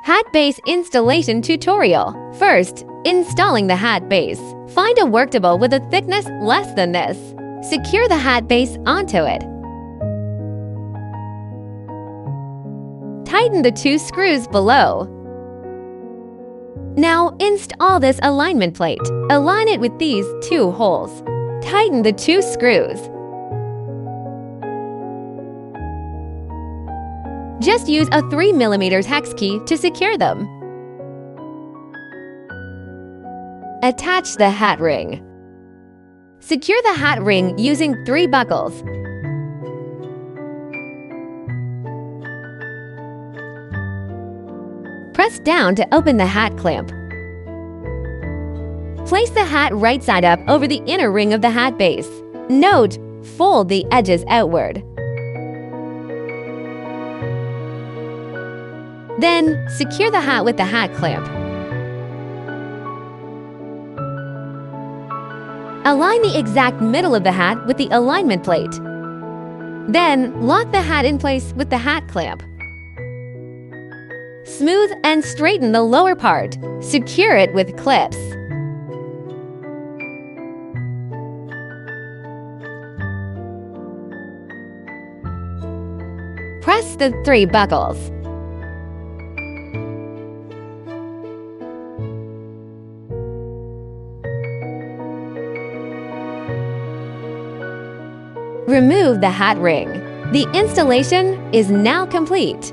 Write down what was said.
Hat base installation tutorial. First, installing the hat base. Find a work table with a thickness less than this. Secure the hat base onto it. Tighten the 2 screws below. Now install this alignment plate. Align it with these 2 holes. Tighten the 2 screws. Just use a 3mm hex key to secure them. Attach the hat ring. Secure the hat ring using 3 buckles. Press down to open the hat clamp. Place the hat right side up over the inner ring of the hat base. Note, fold the edges outward. Then, secure the hat with the hat clamp. Align the exact middle of the hat with the alignment plate. Then, lock the hat in place with the hat clamp. Smooth and straighten the lower part. Secure it with clips. Press the 3 buckles. Remove the hat ring. The installation is now complete.